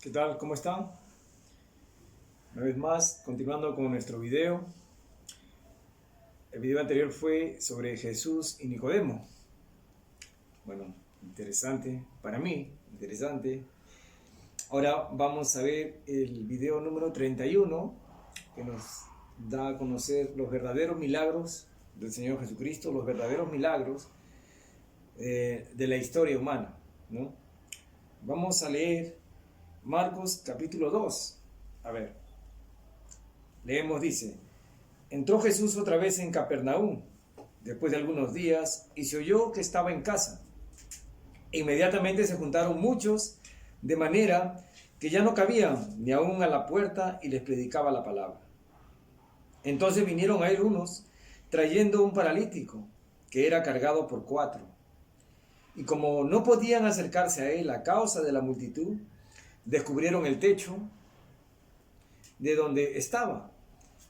¿Qué tal? ¿Cómo están? Una vez más, continuando con nuestro video. El video anterior fue sobre Jesús y Nicodemo. Bueno, interesante, para mí, interesante. Ahora vamos a ver el video número 31, que nos da a conocer los verdaderos milagros del Señor Jesucristo, los verdaderos milagros de la historia humana, ¿no? Vamos a leer Marcos capítulo 2. A ver, leemos, dice: Entró Jesús otra vez en Capernaum, después de algunos días, y se oyó que estaba en casa. Inmediatamente se juntaron muchos, de manera que ya no cabían ni aún a la puerta, y les predicaba la palabra. Entonces vinieron a él unos, trayendo un paralítico, que era cargado por 4. Y como no podían acercarse a él a causa de la multitud, descubrieron el techo de donde estaba,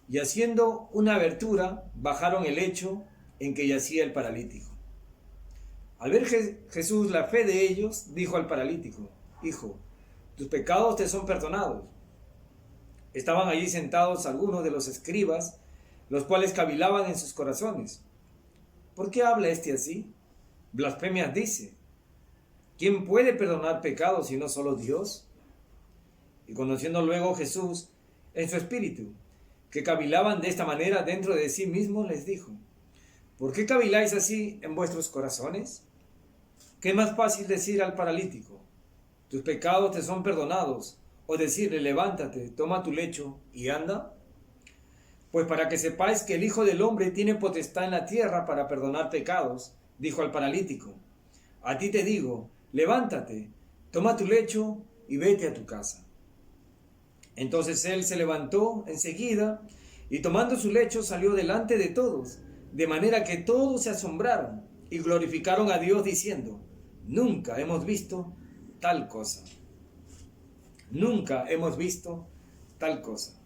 y haciendo una abertura, bajaron el lecho en que yacía el paralítico. Al ver Jesús la fe de ellos, dijo al paralítico: Hijo, tus pecados te son perdonados. Estaban allí sentados algunos de los escribas, los cuales cavilaban en sus corazones: ¿por qué habla este así? Blasfemias dice. ¿Quién puede perdonar pecados sino solo Dios? Y conociendo luego Jesús en su espíritu que cavilaban de esta manera dentro de sí mismos, les dijo: ¿por qué caviláis así en vuestros corazones? ¿Qué es más fácil decir al paralítico: tus pecados te son perdonados, o decirle: levántate, toma tu lecho y anda? Pues para que sepáis que el Hijo del Hombre tiene potestad en la tierra para perdonar pecados, dijo al paralítico: a ti te digo, levántate, toma tu lecho y vete a tu casa. Entonces él se levantó enseguida y tomando su lecho salió delante de todos, de manera que todos se asombraron y glorificaron a Dios diciendo: nunca hemos visto tal cosa. Nunca hemos visto tal cosa.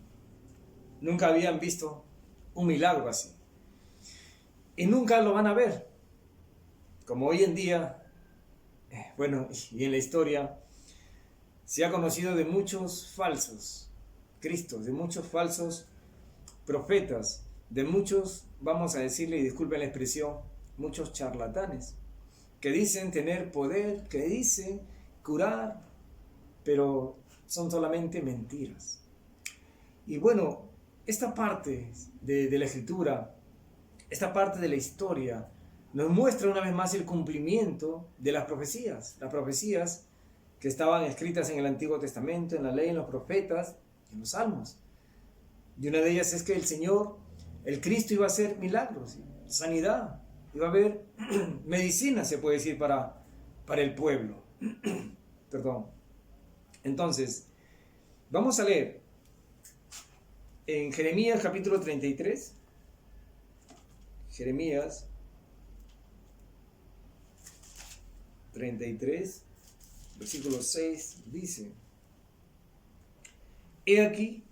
Nunca habían visto un milagro así. Y nunca lo van a ver. Como hoy en día, y en la historia, se ha conocido de muchos falsos cristos, de muchos falsos profetas, de muchos, vamos a decirle, y disculpen la expresión, muchos charlatanes, que dicen tener poder, que dicen curar, pero son solamente mentiras. Y bueno, esta parte de la escritura, esta parte de la historia, nos muestra una vez más el cumplimiento de las profecías que estaban escritas en el Antiguo Testamento, en la ley, en los profetas, en los salmos. Y una de ellas es que el Señor, el Cristo, iba a hacer milagros, sanidad, iba a haber medicina, se puede decir, para el pueblo. Perdón. Entonces, vamos a leer en Jeremías capítulo 33. Jeremías 33, versículo 6, dice: He aquí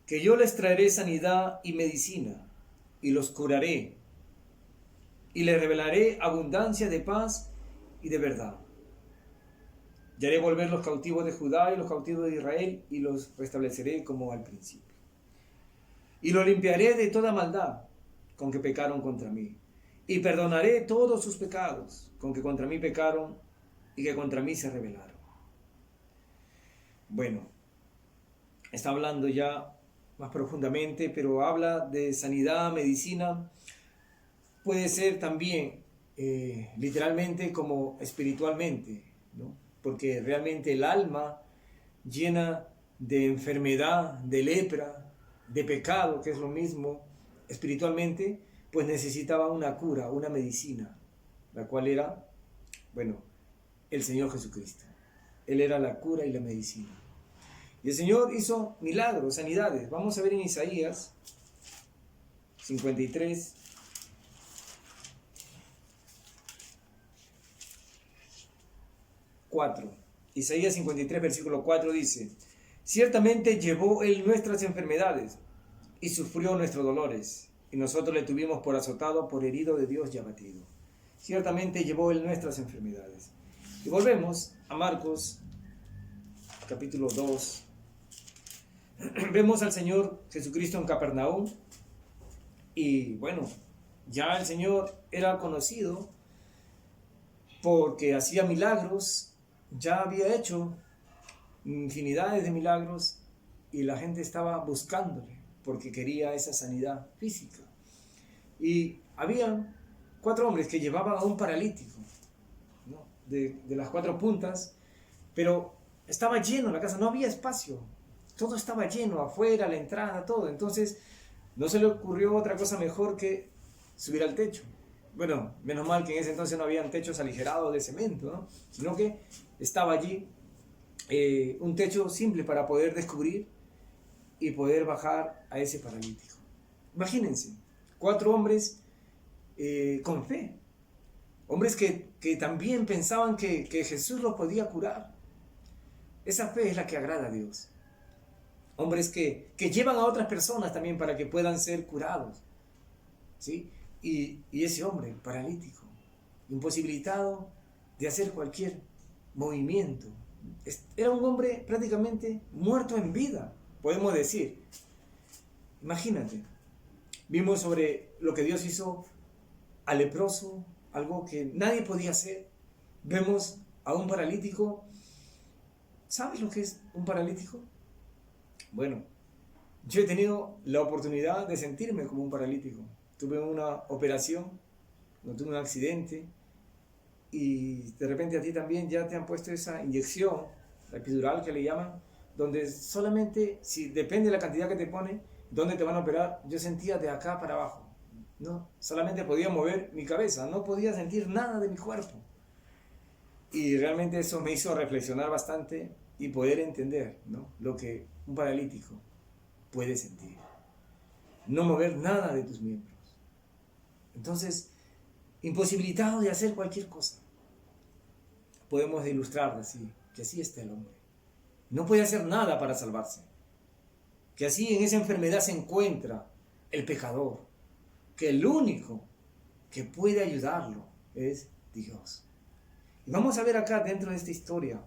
que yo les traeré sanidad y medicina, y los curaré, y les revelaré abundancia de paz y de verdad. Y haré volver los cautivos de Judá y los cautivos de Israel, y los restableceré como al principio. Y los limpiaré de toda maldad con que pecaron contra mí, y perdonaré todos sus pecados con que contra mí pecaron y que contra mí se rebelaron. Bueno, está hablando ya más profundamente, pero habla de sanidad, medicina. Puede ser también literalmente como espiritualmente, ¿no? Porque realmente el alma llena de enfermedad, de lepra, de pecado, que es lo mismo espiritualmente, pues necesitaba una cura, una medicina, la cual era, el Señor Jesucristo. Él era la cura y la medicina. Y el Señor hizo milagros, sanidades. Vamos a ver en Isaías 53, Isaías 53, versículo 4 dice: ciertamente llevó él nuestras enfermedades y sufrió nuestros dolores, y nosotros le tuvimos por azotado, por herido de Dios y abatido. Ciertamente llevó él nuestras enfermedades. Y volvemos a Marcos capítulo 2, vemos al Señor Jesucristo en Capernaum y bueno, ya el Señor era conocido porque hacía milagros, ya había hecho infinidades de milagros y la gente estaba buscándole porque quería esa sanidad física. Y había 4 hombres que llevaban a un paralítico, ¿no? de las 4 puntas, pero estaba lleno la casa, no había espacio, todo estaba lleno, afuera, la entrada, todo. Entonces no se le ocurrió otra cosa mejor que subir al techo. Bueno, menos mal que en ese entonces no habían techos aligerados de cemento, ¿no? Sino que estaba allí un techo simple para poder descubrir y poder bajar a ese paralítico. Imagínense, 4 hombres con fe, hombres que también pensaban que Jesús los podía curar. Esa fe es la que agrada a Dios. Hombres que llevan a otras personas también para que puedan ser curados, ¿sí? Y ese hombre paralítico, imposibilitado de hacer cualquier movimiento, era un hombre prácticamente muerto en vida, podemos decir. Imagínate, vimos sobre lo que Dios hizo al leproso, algo que nadie podía hacer. Vemos a un paralítico. ¿Sabes lo que es un paralítico? Bueno, yo he tenido la oportunidad de sentirme como un paralítico. Tuve una operación, no tuve un accidente, y de repente a ti también ya te han puesto esa inyección, la epidural que le llaman, donde solamente, si depende de la cantidad que te ponen, dónde te van a operar, yo sentía de acá para abajo, ¿no? Solamente podía mover mi cabeza, no podía sentir nada de mi cuerpo. Y realmente eso me hizo reflexionar bastante y poder entender, ¿no?, lo que un paralítico puede sentir. No mover nada de tus miembros. Entonces, imposibilitado de hacer cualquier cosa. Podemos ilustrar así, que así está el hombre. No puede hacer nada para salvarse. Que así en esa enfermedad se encuentra el pecador. Que el único que puede ayudarlo es Dios. Y vamos a ver acá dentro de esta historia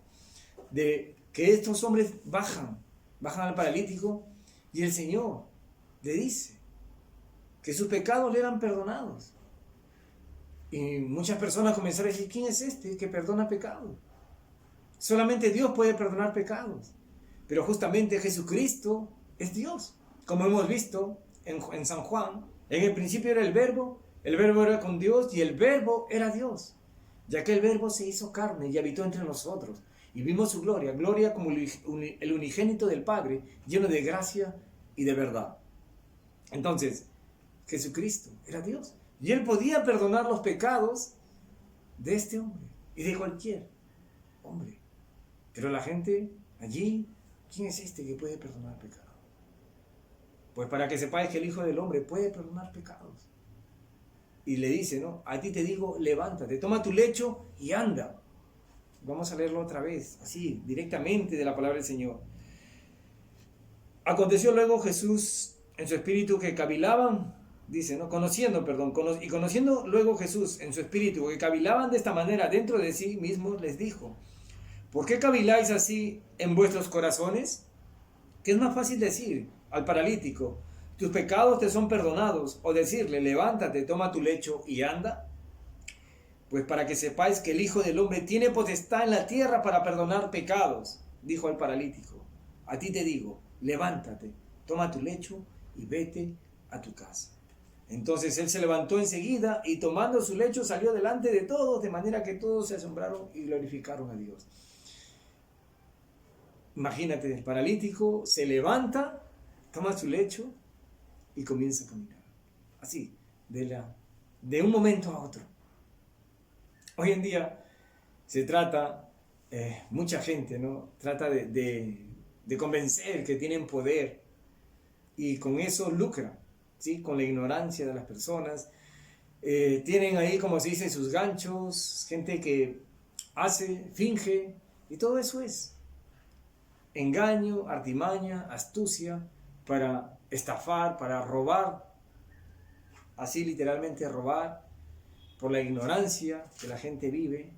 de que estos hombres bajan al paralítico y el Señor le dice que sus pecados le eran perdonados. Y muchas personas comenzaron a decir, ¿quién es este que perdona pecados? Solamente Dios puede perdonar pecados. Pero justamente Jesucristo es Dios. Como hemos visto en San Juan, en el principio era el verbo era con Dios y el verbo era Dios. Ya que el verbo se hizo carne y habitó entre nosotros. Y vimos su gloria como el unigénito del Padre, lleno de gracia y de verdad. Entonces, Jesucristo era Dios. Y Él podía perdonar los pecados de este hombre y de cualquier hombre. Pero la gente allí, ¿quién es este que puede perdonar pecados? Pues para que sepáis que el Hijo del Hombre puede perdonar pecados. Y le dice, ¿no? A ti te digo, levántate, toma tu lecho y anda. Vamos a leerlo otra vez, así, directamente de la palabra del Señor. Aconteció luego Jesús en su espíritu que cavilaban, dice, ¿no? Conociendo luego Jesús en su espíritu que cavilaban de esta manera dentro de sí mismos, les dijo, ¿por qué caviláis así en vuestros corazones? ¿Qué es más fácil decir al paralítico, tus pecados te son perdonados, o decirle, levántate, toma tu lecho y anda? Pues para que sepáis que el Hijo del Hombre tiene potestad en la tierra para perdonar pecados, dijo al paralítico, a ti te digo, levántate, toma tu lecho y vete a tu casa. Entonces él se levantó enseguida y tomando su lecho salió delante de todos, de manera que todos se asombraron y glorificaron a Dios. Imagínate, el paralítico se levanta, toma su lecho y comienza a caminar. Así, de un momento a otro. Hoy en día se trata, mucha gente, ¿no?, trata de convencer que tienen poder y con eso lucran, ¿sí?, con la ignorancia de las personas. Tienen ahí, como se dice, sus ganchos, gente que finge, y todo eso es engaño, artimaña, astucia, para estafar, para robar, así literalmente robar. Por la ignorancia que la gente vive,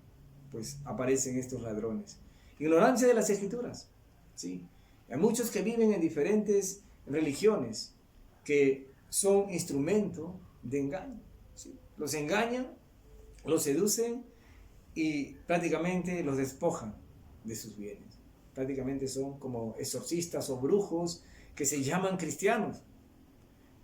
pues aparecen estos ladrones. Ignorancia de las Escrituras. ¿sí? Hay muchos que viven en diferentes religiones que son instrumento de engaño, ¿sí? Los engañan, los seducen y prácticamente los despojan de sus bienes. Prácticamente son como exorcistas o brujos que se llaman cristianos,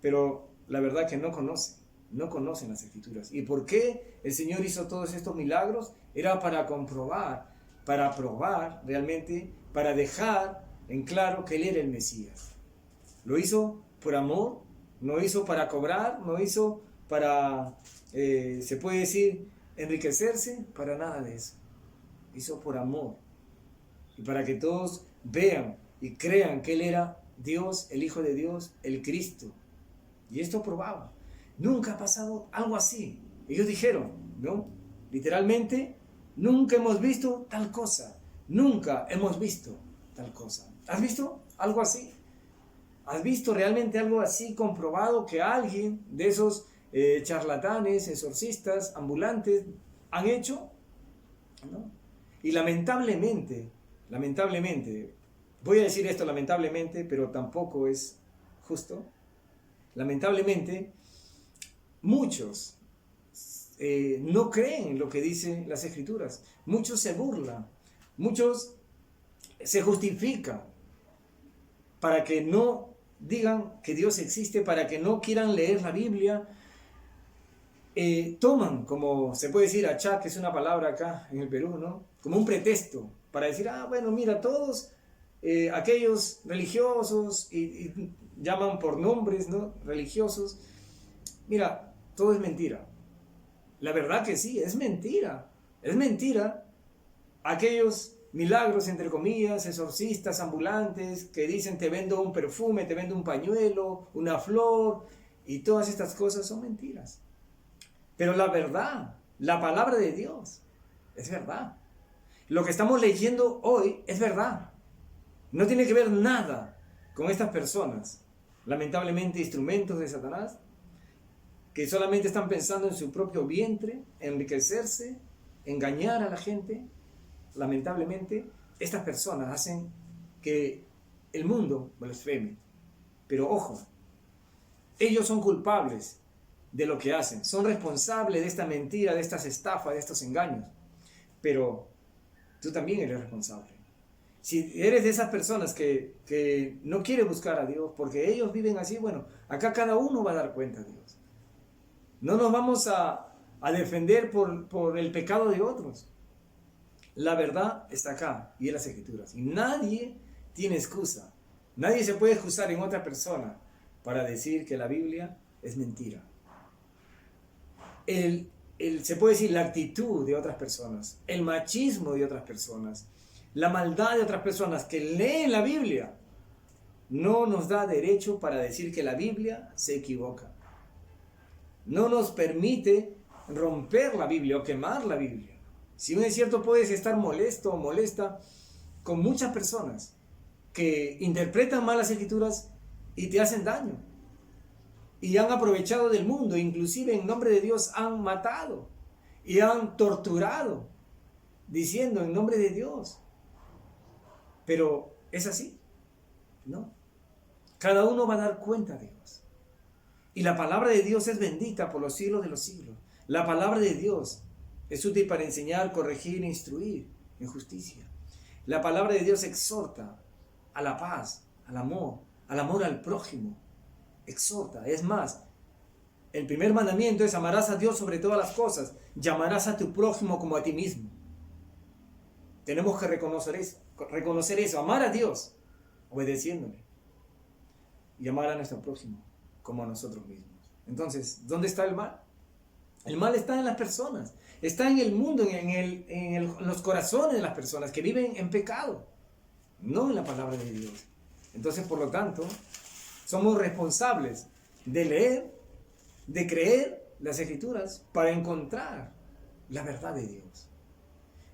pero la verdad que no conocen las Escrituras. ¿Y por qué el Señor hizo todos estos milagros? Era para comprobar, para probar realmente, para dejar en claro que Él era el Mesías. Lo hizo por amor, no hizo para cobrar, no hizo para, se puede decir, enriquecerse, para nada de eso. Hizo por amor y para que todos vean y crean que Él era Dios, el Hijo de Dios, el Cristo. Y esto probaba. Nunca ha pasado algo así. Ellos dijeron, ¿no? Literalmente, nunca hemos visto tal cosa. Nunca hemos visto tal cosa. ¿Has visto algo así? ¿Has visto realmente algo así comprobado que alguien de esos charlatanes, exorcistas, ambulantes han hecho? ¿No? Y lamentablemente, voy a decir esto lamentablemente, pero tampoco es justo. Lamentablemente, muchos no creen lo que dicen las Escrituras. Muchos se burlan, muchos se justifican para que no digan que Dios existe, para que no quieran leer la Biblia. Toman, como se puede decir, achá, que es una palabra acá en el Perú, ¿no? Como un pretexto para decir, bueno, mira, todos aquellos religiosos y llaman por nombres, ¿no? Religiosos. Mira, todo es mentira. La verdad que sí, es mentira. Es mentira aquellos milagros, entre comillas, exorcistas, ambulantes, que dicen te vendo un perfume, te vendo un pañuelo, una flor, y todas estas cosas son mentiras. Pero la verdad, la palabra de Dios, es verdad. Lo que estamos leyendo hoy es verdad. No tiene que ver nada con estas personas, lamentablemente instrumentos de Satanás, que solamente están pensando en su propio vientre, enriquecerse, engañar a la gente. Lamentablemente, estas personas hacen que el mundo blasfeme. Pero ojo, ellos son culpables de lo que hacen, son responsables de esta mentira, de estas estafas, de estos engaños. Pero tú también eres responsable. Si eres de esas personas que no quiere buscar a Dios porque ellos viven así, bueno, acá cada uno va a dar cuenta a Dios. No nos vamos a defender por el pecado de otros. La verdad está acá y en las Escrituras. Y nadie tiene excusa. Nadie se puede excusar en otra persona para decir que la Biblia es mentira. Se puede decir la actitud de otras personas, el machismo de otras personas, la maldad de otras personas que leen la Biblia, no nos da derecho para decir que la Biblia se equivoca. No nos permite romper la Biblia o quemar la Biblia. Si bien es cierto, puedes estar molesto o molesta con muchas personas que interpretan mal las Escrituras y te hacen daño. Y han aprovechado del mundo, inclusive en nombre de Dios han matado y han torturado, diciendo en nombre de Dios. Pero es así, ¿no? Cada uno va a dar cuenta a Dios. Y la palabra de Dios es bendita por los siglos de los siglos. La palabra de Dios es útil para enseñar, corregir e instruir en justicia. La palabra de Dios exhorta a la paz, al amor al prójimo. Exhorta. Es más, el primer mandamiento es amarás a Dios sobre todas las cosas, llamarás a tu prójimo como a ti mismo. Tenemos que reconocer eso, amar a Dios, obedeciéndole, y amar a nuestro prójimo como a nosotros mismos. Entonces, ¿dónde está el mal? El mal está en las personas, está en el mundo, en los corazones de las personas que viven en pecado, no en la palabra de Dios. Entonces, por lo tanto, somos responsables de leer, de creer las Escrituras para encontrar la verdad de Dios.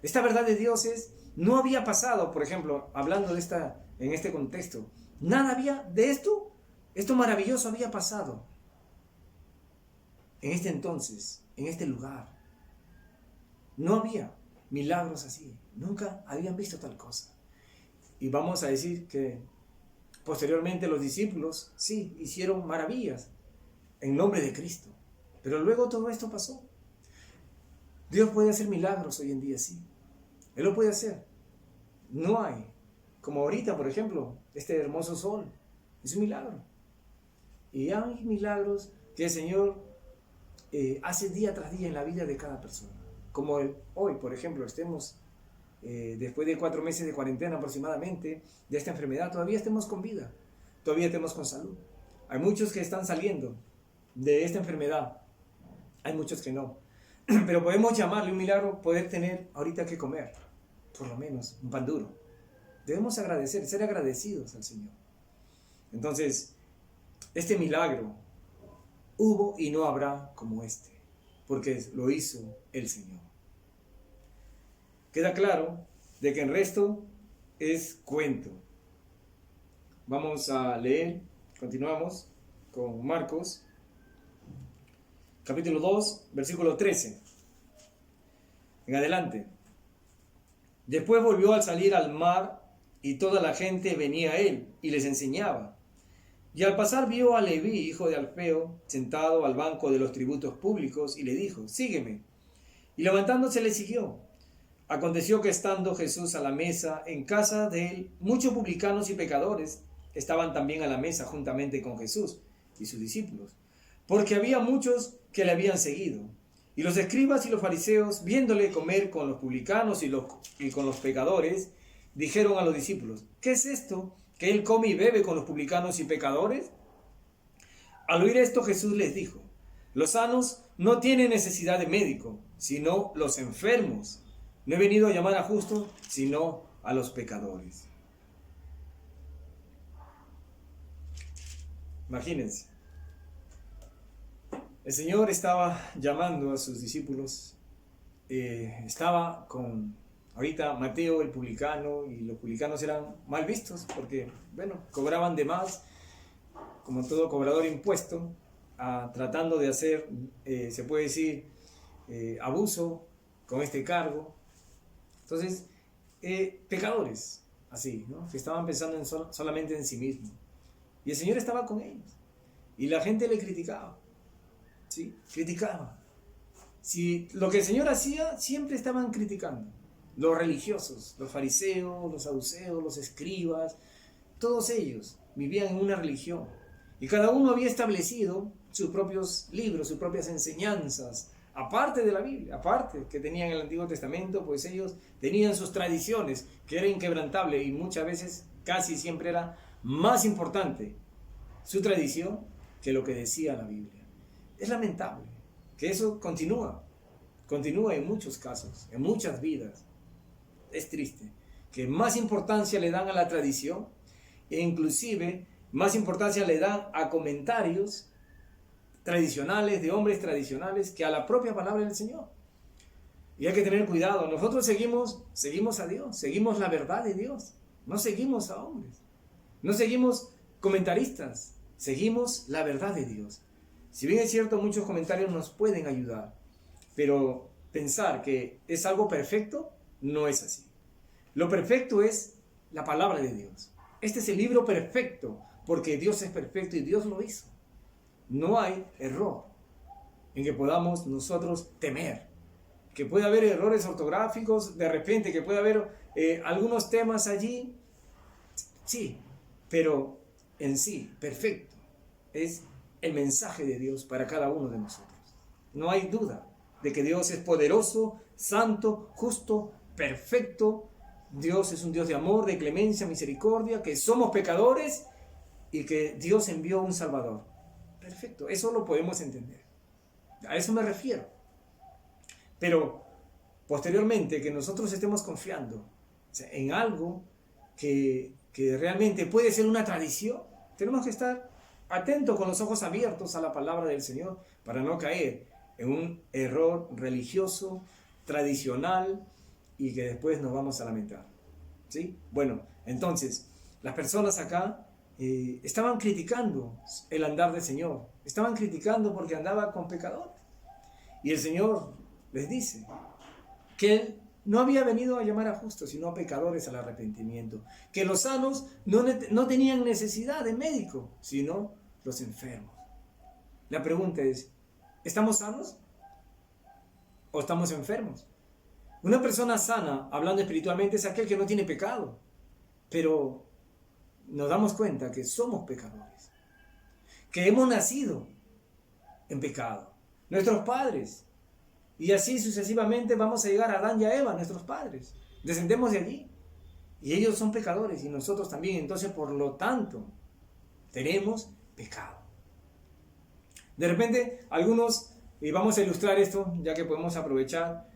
Esta verdad de Dios no había pasado, por ejemplo, hablando en este contexto, nada había de esto maravilloso había pasado en este entonces, en este lugar. No había milagros así, nunca habían visto tal cosa. Y vamos a decir que posteriormente los discípulos, sí, hicieron maravillas en nombre de Cristo. Pero luego todo esto pasó. Dios puede hacer milagros hoy en día, sí. Él lo puede hacer. No hay, como ahorita, por ejemplo, este hermoso sol. Es un milagro. Y hay milagros que el Señor hace día tras día en la vida de cada persona. Como hoy, por ejemplo, estemos después de 4 meses de cuarentena aproximadamente de esta enfermedad, todavía estemos con vida, todavía estemos con salud. Hay muchos que están saliendo de esta enfermedad, hay muchos que no. Pero podemos llamarle un milagro poder tener ahorita que comer, por lo menos un pan duro. Debemos agradecer, ser agradecidos al Señor. Entonces, este milagro hubo y no habrá como este, porque lo hizo el Señor. Queda claro de que el resto es cuento. Vamos a leer, continuamos con Marcos, capítulo 2, versículo 13. En adelante. Después volvió al salir al mar y toda la gente venía a él y les enseñaba. Y al pasar vio a Leví, hijo de Alfeo, sentado al banco de los tributos públicos y le dijo, sígueme. Y levantándose le siguió. Aconteció que estando Jesús a la mesa en casa de él, muchos publicanos y pecadores estaban también a la mesa juntamente con Jesús y sus discípulos, porque había muchos que le habían seguido. Y los escribas y los fariseos, viéndole comer con los publicanos y con los pecadores, dijeron a los discípulos, ¿qué es esto que él come y bebe con los publicanos y pecadores? Al oír esto Jesús les dijo, los sanos no tienen necesidad de médico, sino los enfermos. No he venido a llamar a justos, sino a los pecadores. Imagínense. El Señor estaba llamando a sus discípulos. Estaba con, ahorita, Mateo el publicano, y los publicanos eran mal vistos porque, bueno, cobraban de más, como todo cobrador impuesto, tratando de hacer, se puede decir, abuso con este cargo. Entonces, pecadores, así, ¿no? Que estaban pensando solamente en sí mismos. Y el Señor estaba con ellos. Y la gente le criticaba. ¿Sí? Criticaba. Si lo que el Señor hacía, siempre estaban criticando. Los religiosos, los fariseos, los saduceos, los escribas, todos ellos vivían en una religión. Y cada uno había establecido sus propios libros, sus propias enseñanzas, aparte de la Biblia, aparte que tenían el Antiguo Testamento, pues ellos tenían sus tradiciones, que era inquebrantable y muchas veces, casi siempre era más importante su tradición que lo que decía la Biblia. Es lamentable que eso continúa en muchos casos, en muchas vidas. Es triste que más importancia le dan a la tradición e inclusive más importancia le dan a comentarios tradicionales, de hombres tradicionales, que a la propia palabra del Señor. Y hay que tener cuidado. Nosotros seguimos a Dios, seguimos la verdad de Dios. No seguimos a hombres, no seguimos comentaristas, seguimos la verdad de Dios. Si bien es cierto, muchos comentarios nos pueden ayudar, pero pensar que es algo perfecto, no es así. Lo perfecto es la palabra de Dios. Este es el libro perfecto, porque Dios es perfecto y Dios lo hizo. No hay error en que podamos nosotros temer. Que puede haber errores ortográficos, de repente, que puede haber algunos temas allí, sí, pero en sí, perfecto, es el mensaje de Dios para cada uno de nosotros. No hay duda de que Dios es poderoso, santo, justo, perfecto. Dios es un Dios de amor, de clemencia, misericordia, que somos pecadores y que Dios envió un Salvador. Perfecto, eso lo podemos entender. A eso me refiero. Pero posteriormente que nosotros estemos confiando en algo que realmente puede ser una tradición, tenemos que estar atentos con los ojos abiertos a la palabra del Señor para no caer en un error religioso, tradicional y que después nos vamos a lamentar. ¿Sí? Bueno, entonces, las personas acá estaban criticando el andar del Señor, estaban criticando porque andaba con pecadores. Y el Señor les dice que Él no había venido a llamar a justos, sino a pecadores al arrepentimiento. Que los sanos no tenían necesidad de médico, sino los enfermos. La pregunta es, ¿estamos sanos o estamos enfermos? Una persona sana, hablando espiritualmente, es aquel que no tiene pecado. Pero nos damos cuenta que somos pecadores, que hemos nacido en pecado. Nuestros padres, y así sucesivamente vamos a llegar a Adán y a Eva, nuestros padres. Descendemos de allí. Y ellos son pecadores y nosotros también. Entonces, por lo tanto, tenemos pecado. De repente, algunos, y vamos a ilustrar esto, ya que podemos aprovechar,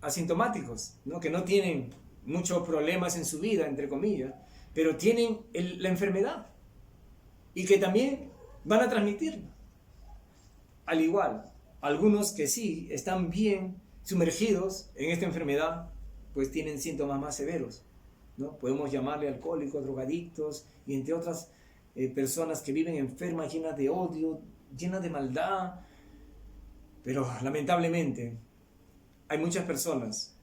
asintomáticos, ¿no? Que no tienen muchos problemas en su vida, entre comillas, pero tienen la enfermedad y que también van a transmitirla. Al igual, algunos que sí están bien sumergidos en esta enfermedad, pues tienen síntomas más severos, ¿no? Podemos llamarle alcohólicos, drogadictos y entre otras personas que viven enfermas, llenas de odio, llenas de maldad. Pero lamentablemente hay muchas personas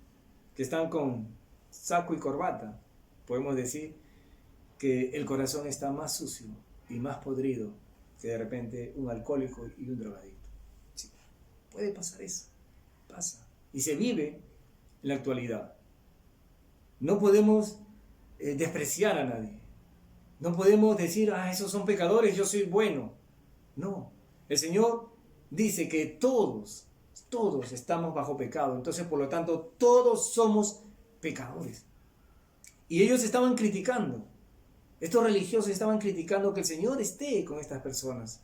que están con saco y corbata. Podemos decir que el corazón está más sucio y más podrido que de repente un alcohólico y un drogadicto. Sí, puede pasar eso, pasa. Y se vive en la actualidad. No podemos despreciar a nadie. No podemos decir, esos son pecadores, yo soy bueno. No, el Señor dice que todos estamos bajo pecado. Entonces, por lo tanto, todos somos pecadores. Y ellos estaban criticando. Estos religiosos estaban criticando que el Señor esté con estas personas,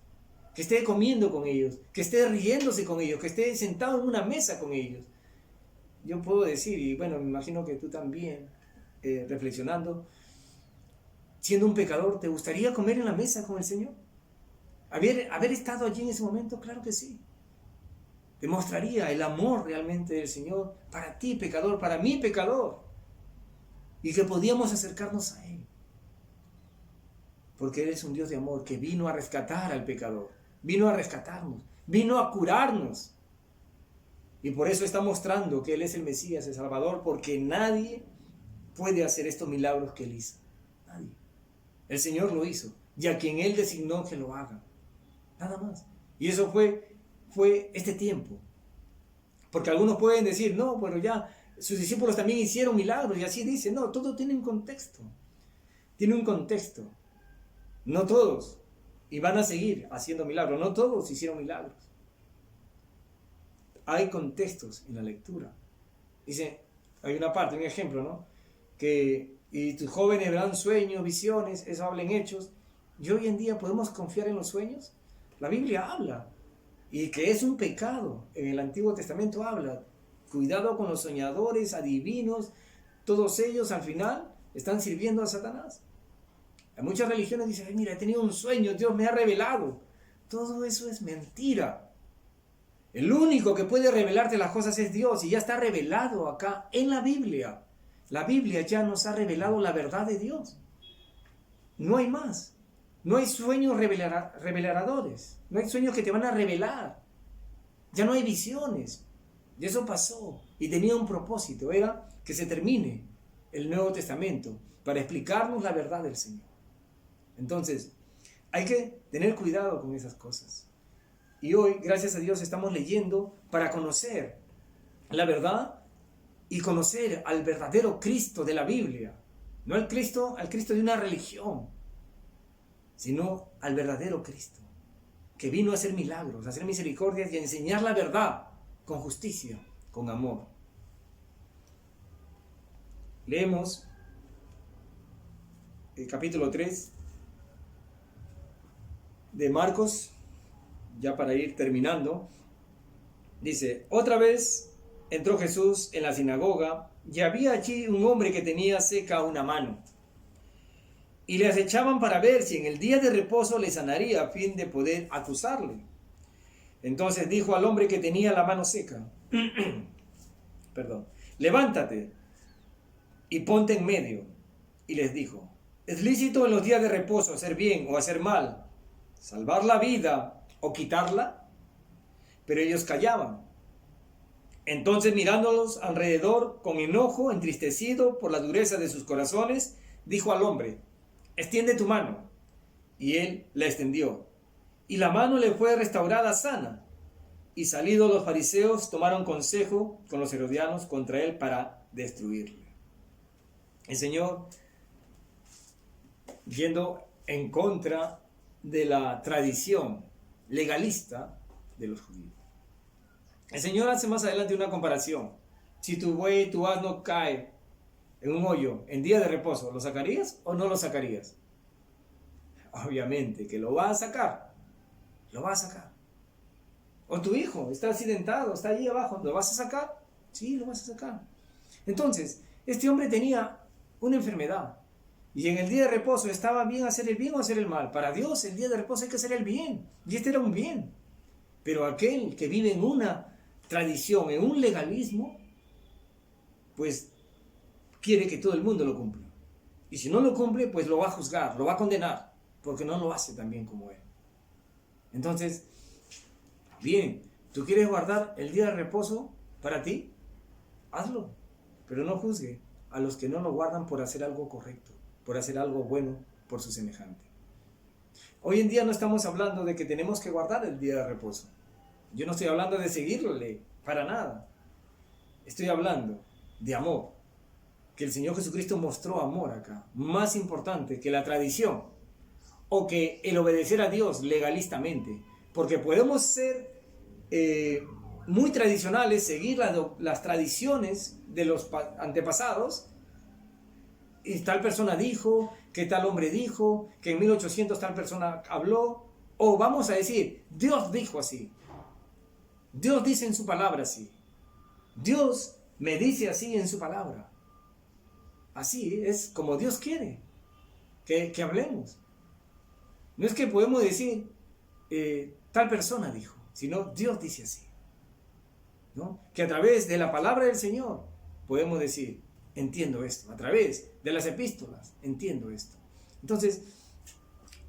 que esté comiendo con ellos, que esté riéndose con ellos, que esté sentado en una mesa con ellos. Yo puedo decir, y bueno, me imagino que tú también, reflexionando, siendo un pecador, ¿te gustaría comer en la mesa con el Señor? ¿Haber estado allí en ese momento? Claro que sí. Demostraría el amor realmente del Señor para ti, pecador, para mí, pecador. Y que podíamos acercarnos a Él. Porque Él es un Dios de amor que vino a rescatar al pecador. Vino a rescatarnos. Vino a curarnos. Y por eso está mostrando que Él es el Mesías, el Salvador, porque nadie puede hacer estos milagros que Él hizo. Nadie. El Señor lo hizo. Y a quien Él designó que lo haga. Nada más. Y eso fue este tiempo. Porque algunos pueden decir, no, pero ya sus discípulos también hicieron milagros. Y así dice, no, todo tiene un contexto. Tiene un contexto. No todos. Y van a seguir haciendo milagros. No todos hicieron milagros. Hay contextos en la lectura. Dice, hay una parte, un ejemplo, ¿no? Y tus jóvenes verán sueños, visiones, eso habla en Hechos. ¿Y hoy en día podemos confiar en los sueños? La Biblia habla. Y que es un pecado. En el Antiguo Testamento habla. Cuidado con los soñadores, adivinos. Todos ellos al final están sirviendo a Satanás. Hay muchas religiones que dicen, mira, he tenido un sueño, Dios me ha revelado. Todo eso es mentira. El único que puede revelarte las cosas es Dios y ya está revelado acá en la Biblia. La Biblia ya nos ha revelado la verdad de Dios. No hay más. No hay sueños reveladores. No hay sueños que te van a revelar. Ya no hay visiones. Y eso pasó. Y tenía un propósito. Era que se termine el Nuevo Testamento para explicarnos la verdad del Señor. Entonces, hay que tener cuidado con esas cosas. Y hoy, gracias a Dios, estamos leyendo para conocer la verdad y conocer al verdadero Cristo de la Biblia. No al Cristo de una religión, sino al verdadero Cristo, que vino a hacer milagros, a hacer misericordias y a enseñar la verdad con justicia, con amor. Leemos el capítulo 3 de Marcos, ya para ir terminando. Dice, otra vez entró Jesús en la sinagoga y había allí un hombre que tenía seca una mano. Y le acechaban para ver si en el día de reposo le sanaría a fin de poder acusarle. Entonces dijo al hombre que tenía la mano seca, levántate y ponte en medio. Y les dijo, ¿es lícito en los días de reposo hacer bien o hacer mal, salvar la vida o quitarla? Pero ellos callaban. Entonces, mirándolos alrededor con enojo, entristecido por la dureza de sus corazones, dijo al hombre: extiende tu mano. Y él la extendió, y la mano le fue restaurada sana. Y salidos los fariseos, tomaron consejo con los herodianos contra él para destruirle. El Señor, yendo en contra de la tradición legalista de los judíos. El Señor hace más adelante una comparación. Si tu buey, tu asno cae en un hoyo en día de reposo, ¿lo sacarías o no lo sacarías? Obviamente que lo va a sacar. Lo va a sacar. O tu hijo está accidentado, está allí abajo, ¿lo vas a sacar? Sí, lo vas a sacar. Entonces, este hombre tenía una enfermedad. Y en el día de reposo estaba bien hacer el bien o hacer el mal. Para Dios, el día de reposo hay que hacer el bien. Y este era un bien. Pero aquel que vive en una tradición, en un legalismo, pues quiere que todo el mundo lo cumpla. Y si no lo cumple, pues lo va a juzgar, lo va a condenar, porque no lo hace tan bien como él. Entonces, bien, ¿tú quieres guardar el día de reposo para ti? Hazlo, pero no juzgue a los que no lo guardan por hacer algo correcto, por hacer algo bueno por su semejante. Hoy en día no estamos hablando de que tenemos que guardar el día de reposo. Yo no estoy hablando de seguirle, para nada. Estoy hablando de amor. Que el Señor Jesucristo mostró amor acá. Más importante que la tradición. O que el obedecer a Dios legalistamente. Porque podemos ser muy tradicionales, seguir las tradiciones de los antepasados. Y tal persona dijo, que tal hombre dijo, que en 1800 tal persona habló. O vamos a decir, Dios dijo así. Dios dice en su palabra así. Dios me dice así en su palabra. Así es como Dios quiere que hablemos. No es que podemos decir, tal persona dijo, sino Dios dice así. ¿No? Que a través de la palabra del Señor podemos decir, entiendo esto. A través de las epístolas, entiendo esto. Entonces,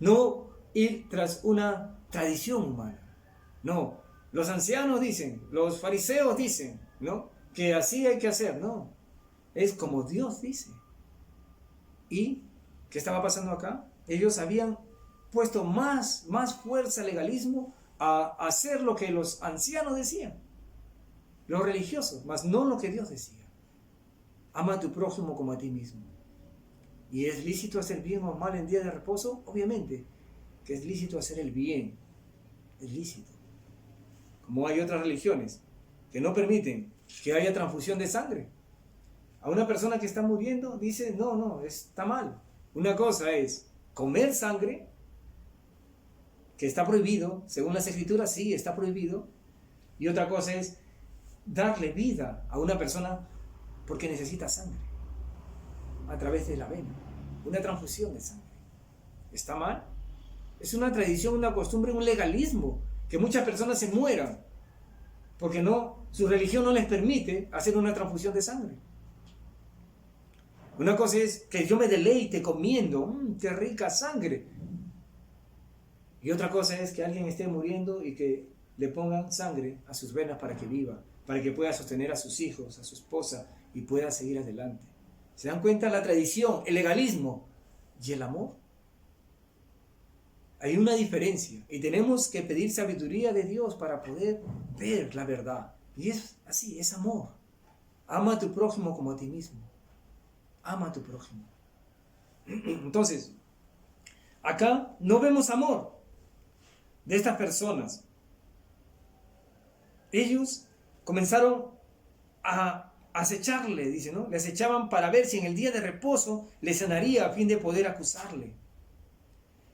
no ir tras una tradición humana. No. Los ancianos dicen, los fariseos dicen, ¿no? Que así hay que hacer, no. Es como Dios dice. ¿Y qué estaba pasando acá? Ellos habían puesto más fuerza al legalismo a hacer lo que los ancianos decían, los religiosos, mas no lo que Dios decía. Ama a tu prójimo como a ti mismo. ¿Y es lícito hacer bien o mal en día de reposo? Obviamente que es lícito hacer el bien. Es lícito. Como hay otras religiones que no permiten que haya transfusión de sangre. A una persona que está muriendo dice, no, está mal. Una cosa es comer sangre, que está prohibido, según las escrituras sí está prohibido. Y otra cosa es darle vida a una persona porque necesita sangre, a través de la vena, una transfusión de sangre. ¿Está mal? Es una tradición, una costumbre, un legalismo. Que muchas personas se mueran porque su religión no les permite hacer una transfusión de sangre. Una cosa es que yo me deleite comiendo, qué rica sangre. Y otra cosa es que alguien esté muriendo y que le pongan sangre a sus venas para que viva, para que pueda sostener a sus hijos, a su esposa y pueda seguir adelante. ¿Se dan cuenta? La tradición, el legalismo y el amor. Hay una diferencia y tenemos que pedir sabiduría de Dios para poder ver la verdad. Y es así, es amor. Ama a tu prójimo como a ti mismo. Ama a tu prójimo. Entonces, acá no vemos amor de estas personas. Ellos comenzaron a acecharle, dice, ¿no? Le acechaban para ver si en el día de reposo le sanaría a fin de poder acusarle.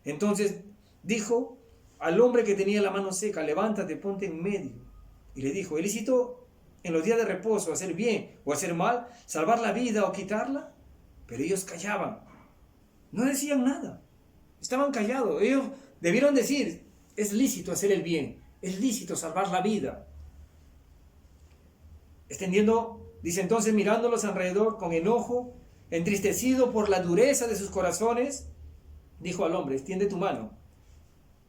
Entonces dijo al hombre que tenía la mano seca, levántate, ponte en medio. Y le dijo, ¿es lícito en los días de reposo hacer bien o hacer mal, salvar la vida o quitarla? Pero ellos callaban, no decían nada, estaban callados. Ellos debieron decir, es lícito hacer el bien, es lícito salvar la vida. Extendiendo, dice entonces, mirándolos alrededor con enojo, entristecido por la dureza de sus corazones, dijo al hombre, extiende tu mano.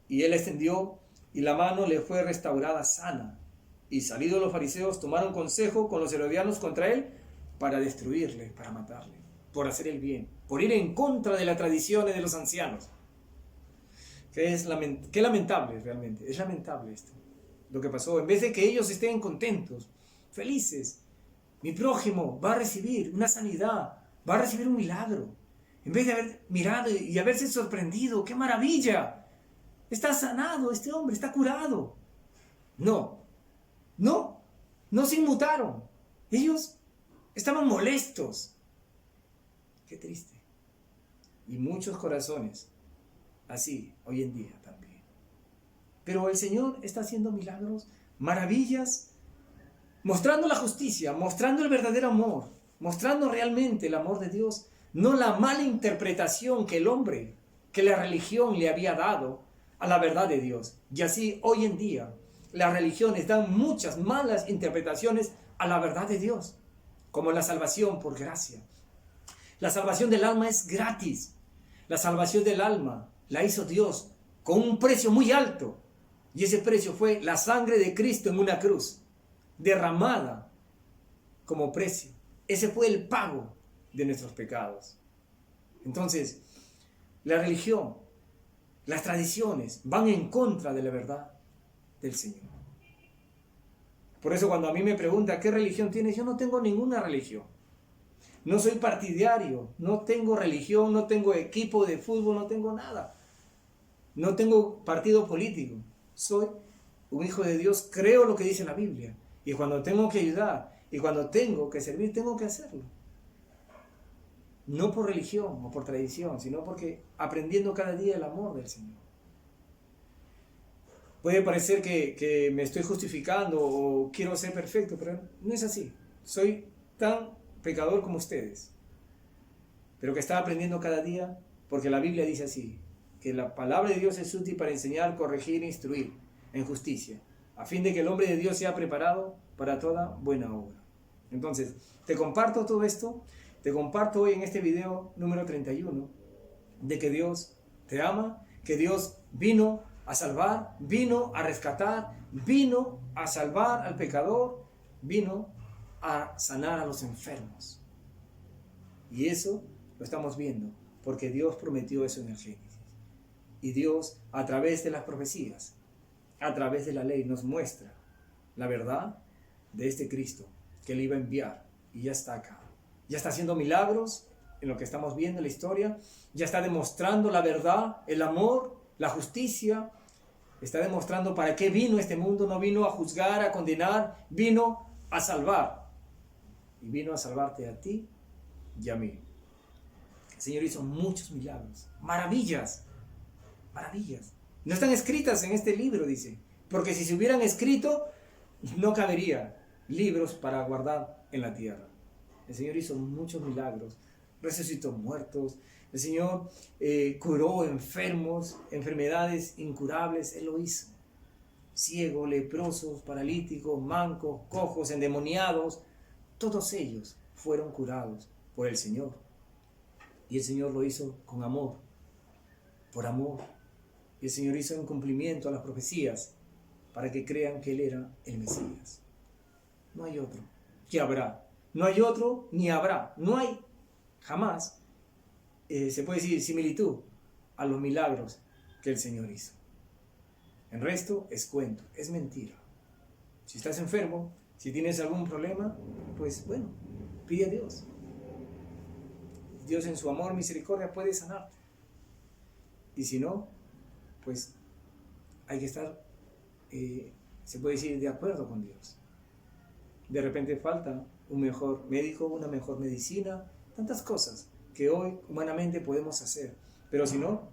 Y él extendió, y la mano le fue restaurada sana. Y salidos los fariseos, tomaron consejo con los herodianos contra él para destruirle, para matarle, por hacer el bien, por ir en contra de las tradiciones de los ancianos. Qué lamentable realmente, es lamentable esto, lo que pasó. En vez de que ellos estén contentos, felices, mi prójimo va a recibir una sanidad, va a recibir un milagro. En vez de haber mirado y haberse sorprendido, ¡qué maravilla! Está sanado este hombre, está curado. No se inmutaron. Ellos estaban molestos. Qué triste. Y muchos corazones así hoy en día también. Pero el Señor está haciendo milagros, maravillas, mostrando la justicia, mostrando el verdadero amor, mostrando realmente el amor de Dios, no la mala interpretación que el hombre, que la religión le había dado a la verdad de Dios. Y así hoy en día las religiones dan muchas malas interpretaciones a la verdad de Dios, como la salvación por gracia. La salvación del alma es gratis. La salvación del alma la hizo Dios con un precio muy alto. Y ese precio fue la sangre de Cristo en una cruz, derramada como precio. Ese fue el pago de nuestros pecados. Entonces, la religión, las tradiciones van en contra de la verdad del Señor. Por eso cuando a mí me preguntan ¿qué religión tienes? Yo no tengo ninguna religión. No soy partidario, no tengo religión, no tengo equipo de fútbol, no tengo nada. No tengo partido político. Soy un hijo de Dios, creo lo que dice la Biblia. Y cuando tengo que ayudar y cuando tengo que servir, tengo que hacerlo. No por religión o por tradición, sino porque aprendiendo cada día el amor del Señor. Puede parecer que me estoy justificando o quiero ser perfecto, pero no es así. Soy tan pecador como ustedes, pero que está aprendiendo cada día, porque la Biblia dice así, que la palabra de Dios es útil para enseñar, corregir e instruir en justicia, a fin de que el hombre de Dios sea preparado para toda buena obra. Entonces, te comparto todo esto, te comparto hoy en este video número 31, de que Dios te ama, que Dios vino a salvar, vino a rescatar, vino a salvar al pecador, vino a sanar a los enfermos. Y eso lo estamos viendo, porque Dios prometió eso en el Génesis. Y Dios, a través de las profecías, a través de la ley, nos muestra la verdad de este Cristo que Él iba a enviar. Y ya está acá. Ya está haciendo milagros en lo que estamos viendo en la historia. Ya está demostrando la verdad, el amor, la justicia. Está demostrando para qué vino este mundo. No vino a juzgar, a condenar. Vino a salvar. Y vino a salvarte a ti y a mí. El Señor hizo muchos milagros. Maravillas. Maravillas. No están escritas en este libro, dice. Porque si se hubieran escrito, no cabería libros para guardar en la tierra. El Señor hizo muchos milagros. Resucitó muertos. El Señor curó enfermos, enfermedades incurables. Él lo hizo. Ciegos, leprosos, paralíticos, mancos, cojos, endemoniados. Todos ellos fueron curados por el Señor. Y el Señor lo hizo con amor. Por amor. Y el Señor hizo en cumplimiento a las profecías para que crean que Él era el Mesías. No hay otro que habrá. No hay otro ni habrá. No hay jamás, se puede decir, similitud a los milagros que el Señor hizo. El resto es cuento, es mentira. Si estás enfermo, si tienes algún problema, pues bueno, pide a Dios. Dios en su amor, misericordia puede sanarte. Y si no, pues hay que estar, se puede decir, de acuerdo con Dios. De repente falta un mejor médico, una mejor medicina, tantas cosas que hoy humanamente podemos hacer. Pero si no,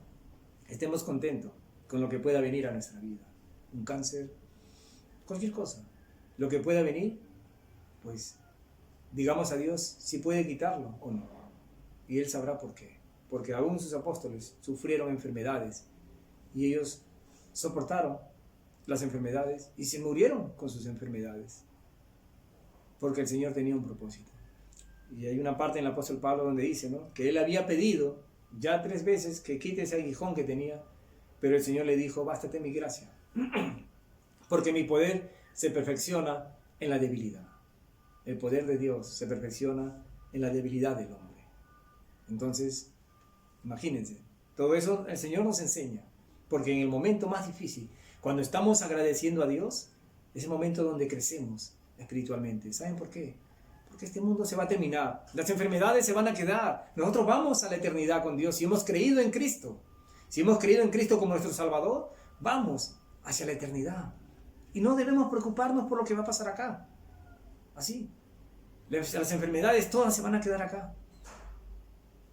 estemos contentos con lo que pueda venir a nuestra vida. Un cáncer, cualquier cosa. Lo que pueda venir, pues digamos a Dios si puede quitarlo o no. Y Él sabrá por qué. Porque aún sus apóstoles sufrieron enfermedades y ellos soportaron las enfermedades y se murieron con sus enfermedades. Porque el Señor tenía un propósito. Y hay una parte en el apóstol Pablo donde dice, ¿no?, que él había pedido ya 3 veces que quite ese aguijón que tenía, pero el Señor le dijo, bástate mi gracia, porque mi poder se perfecciona en la debilidad. El poder de Dios se perfecciona en la debilidad del hombre. Entonces, imagínense, todo eso el Señor nos enseña, porque en el momento más difícil, cuando estamos agradeciendo a Dios, es el momento donde crecemos espiritualmente. ¿Saben por qué? Porque este mundo se va a terminar, las enfermedades se van a quedar, nosotros vamos a la eternidad con Dios si hemos creído en Cristo. Si hemos creído en Cristo como nuestro Salvador, vamos hacia la eternidad. Y no debemos preocuparnos por lo que va a pasar acá. Así. Las enfermedades todas se van a quedar acá.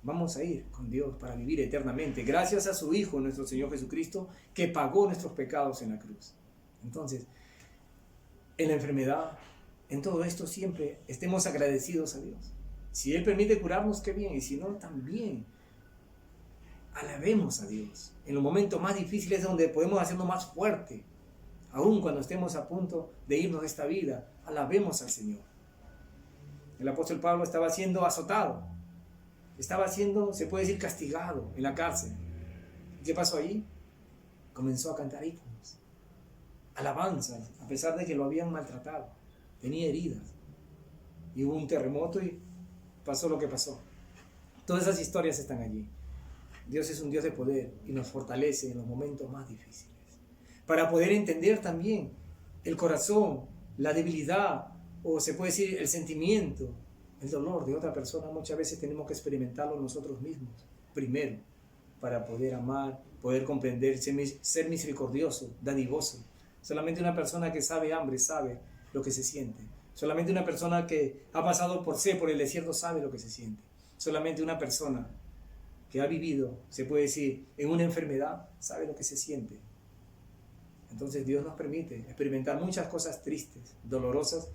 Vamos a ir con Dios para vivir eternamente, gracias a su Hijo, nuestro Señor Jesucristo, que pagó nuestros pecados en la cruz. Entonces, en la enfermedad, en todo esto siempre estemos agradecidos a Dios. Si Él permite curarnos, qué bien, y si no, también. Alabemos a Dios. En los momentos más difíciles es donde podemos hacernos más fuerte. Aún cuando estemos a punto de irnos de esta vida, alabemos al Señor. El apóstol Pablo estaba siendo azotado. Estaba siendo, se puede decir, castigado en la cárcel. ¿Qué pasó ahí? Comenzó a cantar himnos, alabanzas, a pesar de que lo habían maltratado. Tenía heridas. Y hubo un terremoto y pasó lo que pasó. Todas esas historias están allí. Dios es un Dios de poder y nos fortalece en los momentos más difíciles. Para poder entender también el corazón, la debilidad, o se puede decir el sentimiento, el dolor de otra persona, muchas veces tenemos que experimentarlo nosotros mismos, primero, para poder amar, poder comprender, ser misericordioso, dadivoso. Solamente una persona que sabe hambre sabe lo que se siente. Solamente una persona que ha pasado por sed, por el desierto, sabe lo que se siente. Solamente una persona que ha vivido, se puede decir, en una enfermedad, sabe lo que se siente. Entonces Dios nos permite experimentar muchas cosas tristes, dolorosas,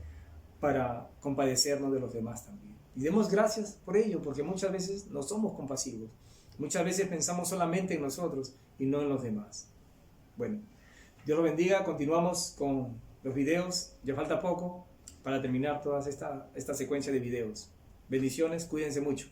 para compadecernos de los demás también. Y demos gracias por ello, porque muchas veces no somos compasivos. Muchas veces pensamos solamente en nosotros y no en los demás. Bueno, Dios lo bendiga. Continuamos con los videos. Ya falta poco para terminar toda esta secuencia de videos. Bendiciones, cuídense mucho.